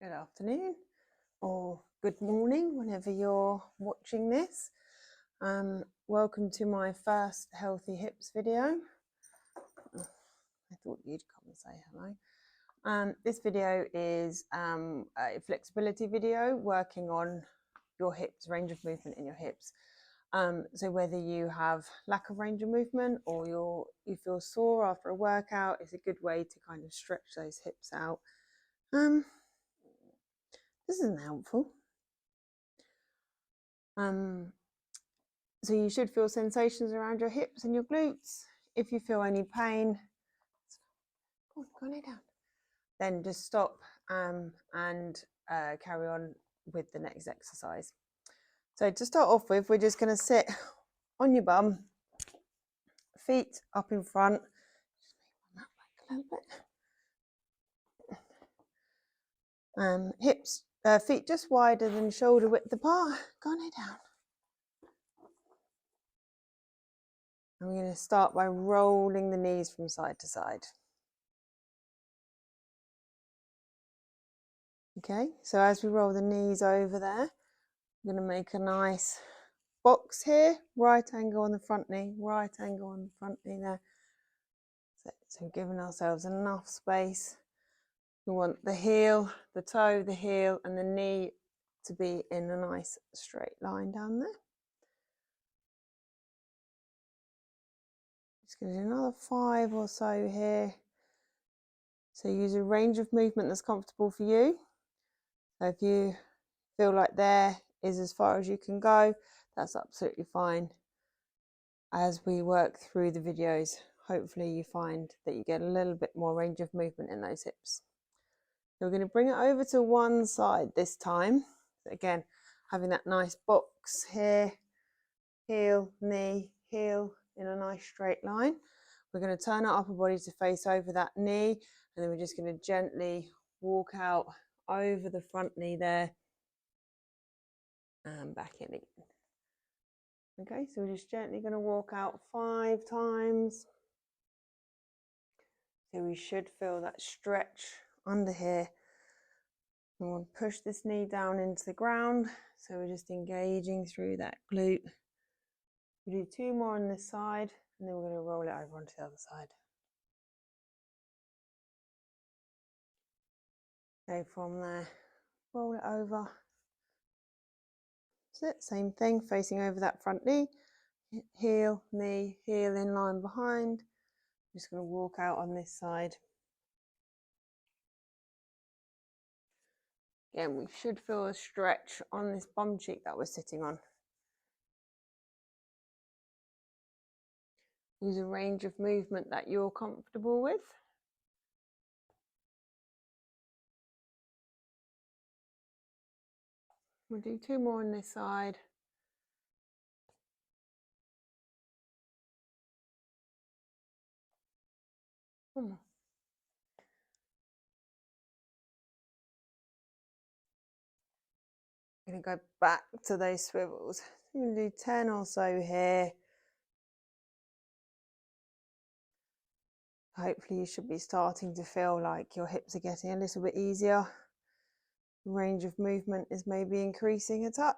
Good afternoon or good morning whenever you're watching this. Welcome to my first Healthy Hips video. I thought you'd come and say hello. This video is a flexibility video working on your hips, range of movement in your hips. So whether you have lack of range of movement or you feel sore after a workout, it's a good way to kind of stretch those hips out. This isn't helpful. So you should feel sensations around your hips and your glutes. If you feel any pain, go lay down. Then just stop and carry on with the next exercise. So to start off with, we're just going to sit on your bum, feet up in front. Just move my mat back a little bit. Hips, feet just wider than shoulder width apart. Go lay down. And we're going to start by rolling the knees from side to side. Okay, so as we roll the knees over there, we're going to make a nice box here, right angle on the front knee, right angle on the front knee there. So giving ourselves enough space. We want the heel, the toe, the heel and the knee to be in a nice straight line down there. Just going to do another 5 or so here. So use a range of movement that's comfortable for you. So if you feel like there is as far as you can go, that's absolutely fine. As we work through the videos, hopefully you find that you get a little bit more range of movement in those hips. So we're going to bring it over to one side this time. Again, having that nice box here, heel, knee, heel in a nice straight line. We're going to turn our upper body to face over that knee, and then we're just going to gently walk out over the front knee there and back in it. Okay, so we're just gently going to walk out 5 times. So we should feel that stretch under here. We want to push this knee down into the ground. So we're just engaging through that glute. We do 2 more on this side, and then we're going to roll it over onto the other side. Okay, from there, roll it over. That's it, same thing, facing over that front knee. Heel, knee, heel in line behind. I'm just going to walk out on this side. Again, we should feel a stretch on this bum cheek that we're sitting on. Use a range of movement that you're comfortable with. We'll do 2 more on this side. One more. I'm going to go back to those swivels. I'm going to do 10 or so here. Hopefully you should be starting to feel like your hips are getting a little bit easier. The range of movement is maybe increasing a touch.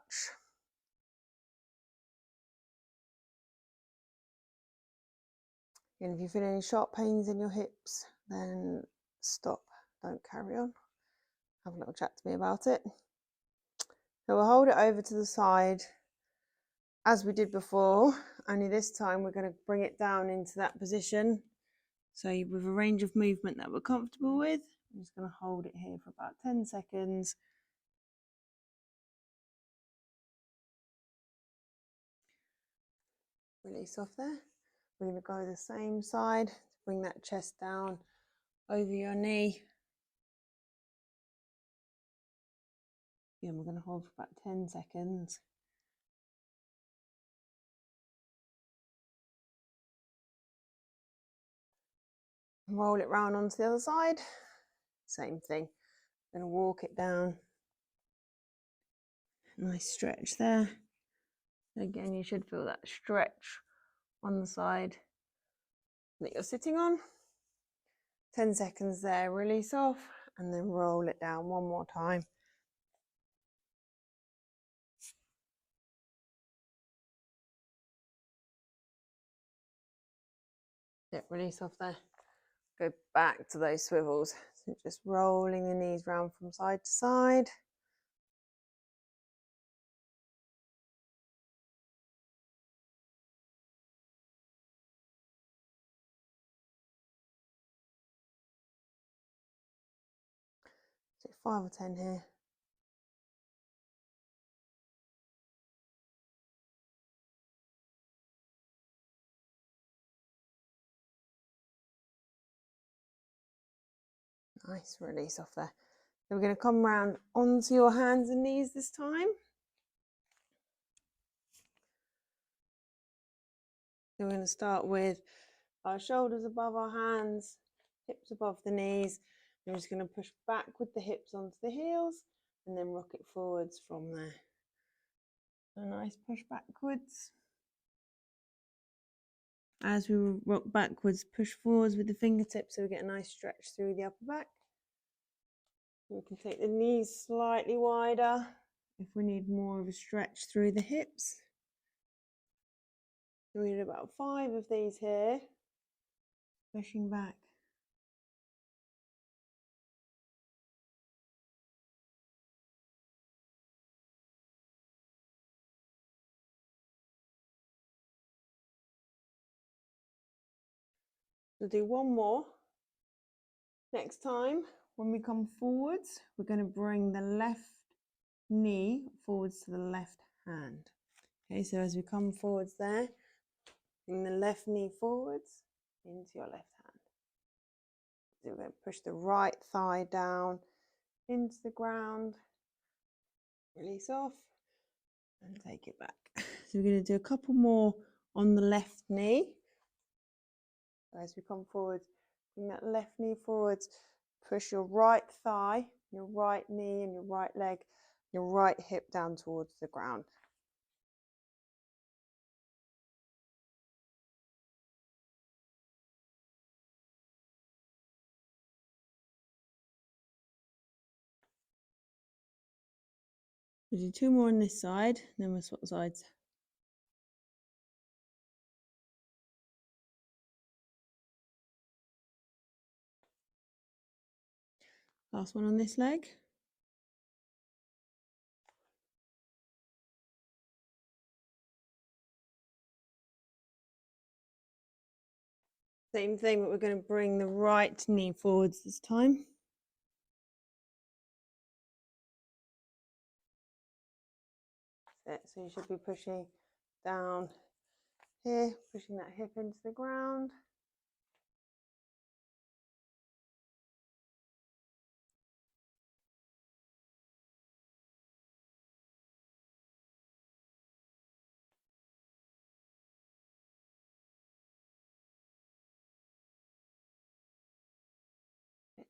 And if you feel any sharp pains in your hips, then stop, don't carry on. Have a little chat to me about it. So we'll hold it over to the side as we did before, only this time we're going to bring it down into that position. So with a range of movement that we're comfortable with, I'm just going to hold it here for about 10 seconds. Release off there. We're going to go the same side, bring that chest down over your knee. Again, we're going to hold for about 10 seconds. Roll it round onto the other side. Same thing. I'm going to walk it down. Nice stretch there. Again, you should feel that stretch on the side that you're sitting on. 10 seconds there, release off, and then roll it down one more time. Release off there. Go back to those swivels. So just rolling the knees round from side to side. So 5 or 10 here. Nice, release off there. Then we're going to come round onto your hands and knees this time. So we're going to start with our shoulders above our hands, hips above the knees. We're just going to push back with the hips onto the heels and then rock it forwards from there. A nice push backwards. As we rock backwards, push forwards with the fingertips so we get a nice stretch through the upper back. We can take the knees slightly wider if we need more of a stretch through the hips. We need about 5 of these here, pushing back. We'll do one more. Next time, when we come forwards, we're going to bring the left knee forwards to the left hand. Okay, so as we come forwards there, bring the left knee forwards into your left hand. So we're going to push the right thigh down into the ground, release off, and take it back. So we're going to do a couple more on the left knee. As we come forward, bring that left knee forwards, push your right thigh, your right knee and your right leg, your right hip down towards the ground. We'll do 2 more on this side, then we'll swap sides. Last one on this leg. Same thing, but we're going to bring the right knee forwards this time. So you should be pushing down here, pushing that hip into the ground.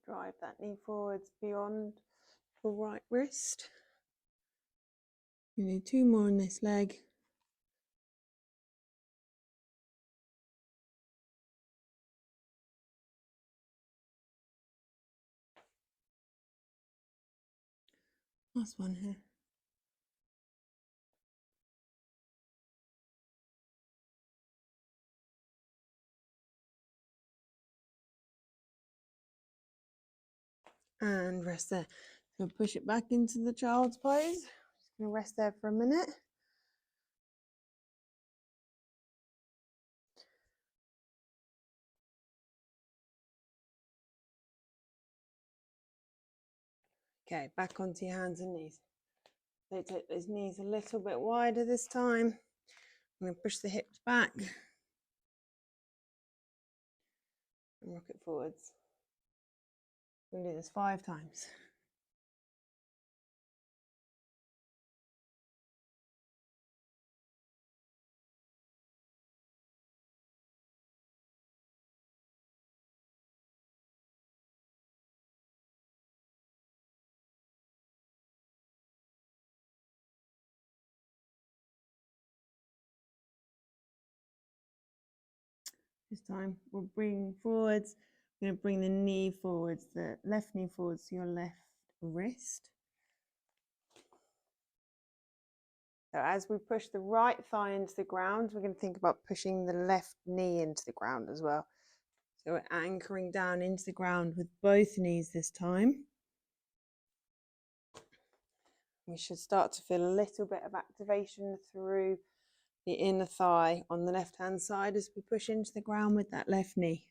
Drive that knee forwards beyond the right wrist. You need 2 more on this leg. Last one here. And rest there. So push it back into the child's pose. Just going to rest there for a minute. Okay, back onto your hands and knees. So take those knees a little bit wider this time. I'm going to push the hips back and rock it forwards. We'll do this 5 times. This time we'll bring forwards. going to bring the knee forwards, the left knee forwards to your left wrist. So as we push the right thigh into the ground, we're going to think about pushing the left knee into the ground as well. So we're anchoring down into the ground with both knees this time. We should start to feel a little bit of activation through the inner thigh on the left-hand side as we push into the ground with that left knee.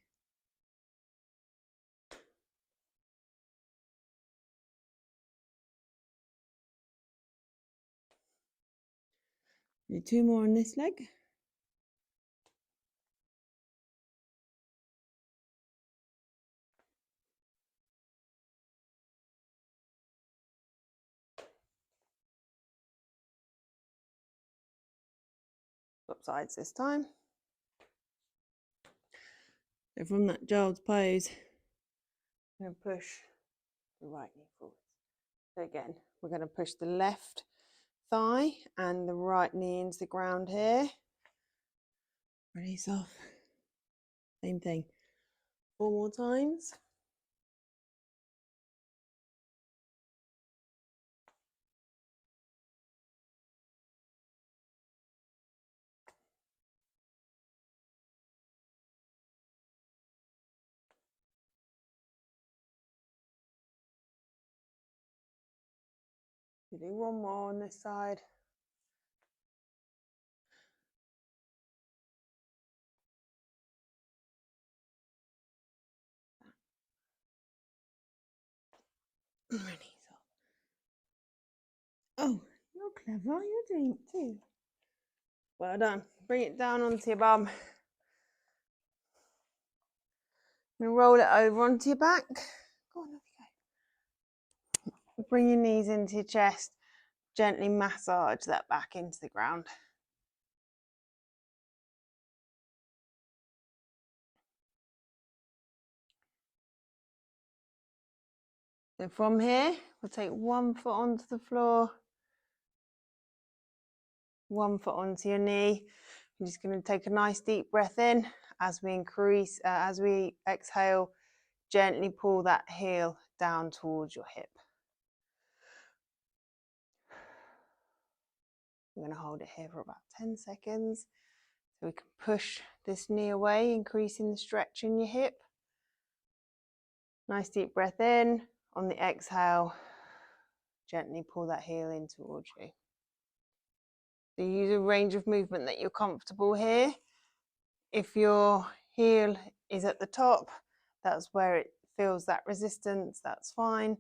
Do 2 more on this leg. Swap sides this time. So from that child's pose, I'm going to push the right knee forwards. So again, we're going to push the left thigh and the right knee into the ground here. Release off. Same thing. 4 more times. You do 1 more on this side. Release off. Oh, you're clever. You're doing it too. Well done. Bring it down onto your bum. And roll it over onto your back. Go on, off you go. Bring your knees into your chest. Gently massage that back into the ground. So from here, we'll take 1 foot onto the floor, 1 foot onto your knee. I'm just going to take a nice deep breath in as we exhale, gently pull that heel down towards your hip. We're going to hold it here for about 10 seconds. So we can push this knee away, increasing the stretch in your hip. Nice deep breath in. On the exhale, gently pull that heel in towards you. So you use a range of movement that you're comfortable here. If your heel is at the top, that's where it feels that resistance, that's fine.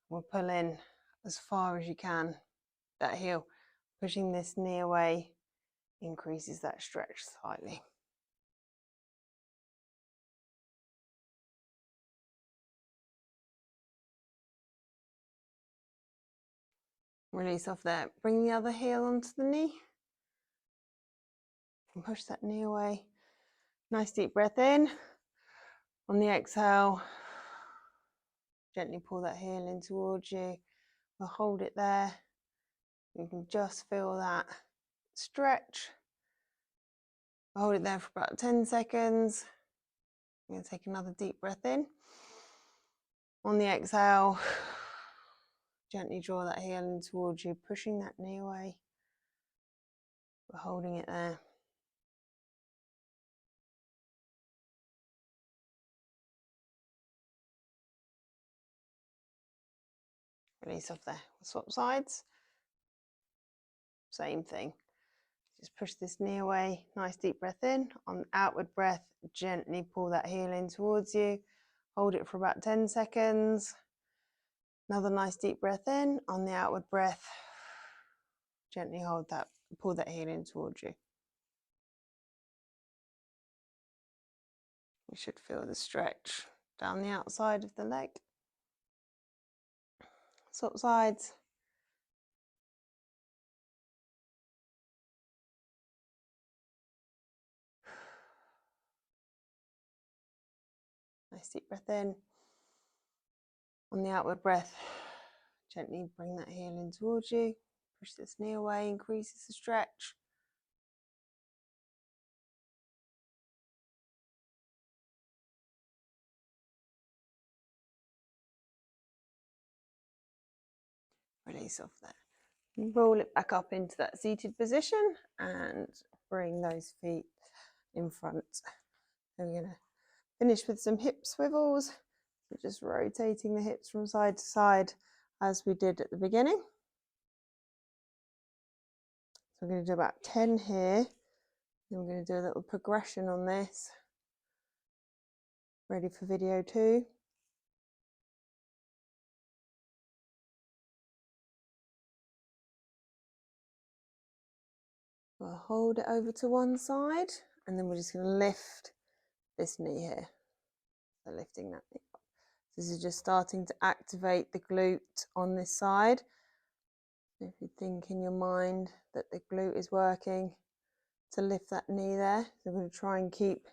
We'll pull in as far as you can, that heel. Pushing this knee away increases that stretch slightly. Release off there. Bring the other heel onto the knee. And push that knee away. Nice deep breath in. On the exhale, gently pull that heel in towards you. We'll hold it there. You can just feel that stretch. Hold it there for about 10 seconds. I'm going to take another deep breath in. On the exhale, gently draw that heel in towards you, pushing that knee away. We're holding it there. Release off there. We'll swap sides. Same thing. Just push this knee away. Nice deep breath in. On the outward breath, gently pull that heel in towards you. Hold it for about 10 seconds. Another nice deep breath in. On the outward breath, gently hold that, pull that heel in towards you. You should feel the stretch down the outside of the leg. Swap sides. Nice deep breath in. On the outward breath, gently bring that heel in towards you. Push this knee away, increases the stretch. release off there. Roll it back up into that seated position and bring those feet in front. So we're going to finish with some hip swivels. So just rotating the hips from side to side as we did at the beginning. So I'm going to do about 10 here. Then we're going to do a little progression on this. Ready for video 2. We'll hold it over to one side and then we're just going to lift this knee here. So lifting that knee up. This is just starting to activate the glute on this side. So if you think in your mind that the glute is working, to lift that knee there. So we're going to try and keep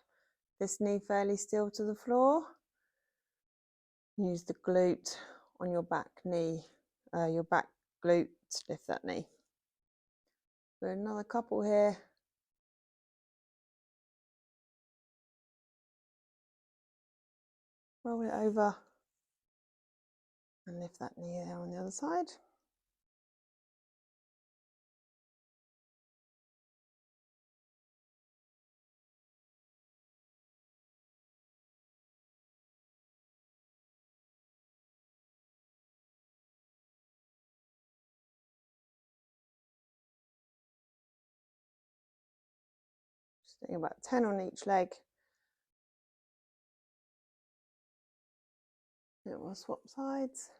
this knee fairly still to the floor. Use the glute on your back knee, your back glute to lift that knee. For another couple here. Roll it over and lift that knee there on the other side. Just doing about 10 on each leg. Then we'll swap sides.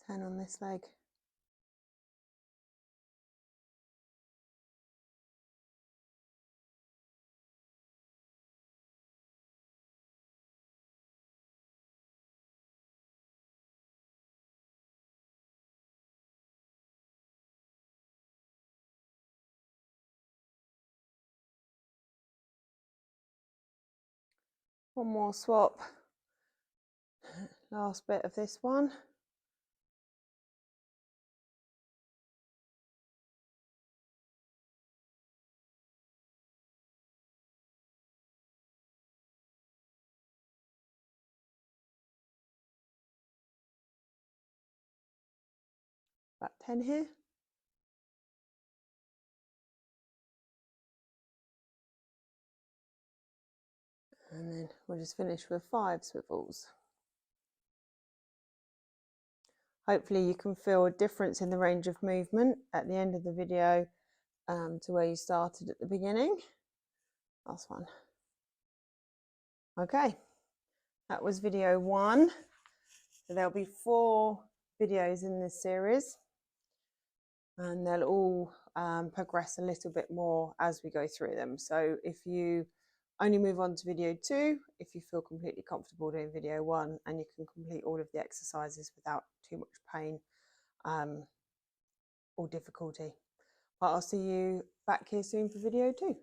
10 on this leg. One more swap. Last bit of this one. About 10 here. And then we'll just finish with 5 swivels. Hopefully you can feel a difference in the range of movement at the end of the video to where you started at the beginning. Last one. Okay, that was video 1. So there'll be 4 videos in this series and they'll all progress a little bit more as we go through them. So if you only move on to video 2 if you feel completely comfortable doing video 1 and you can complete all of the exercises without too much pain or difficulty. But I'll see you back here soon for video 2.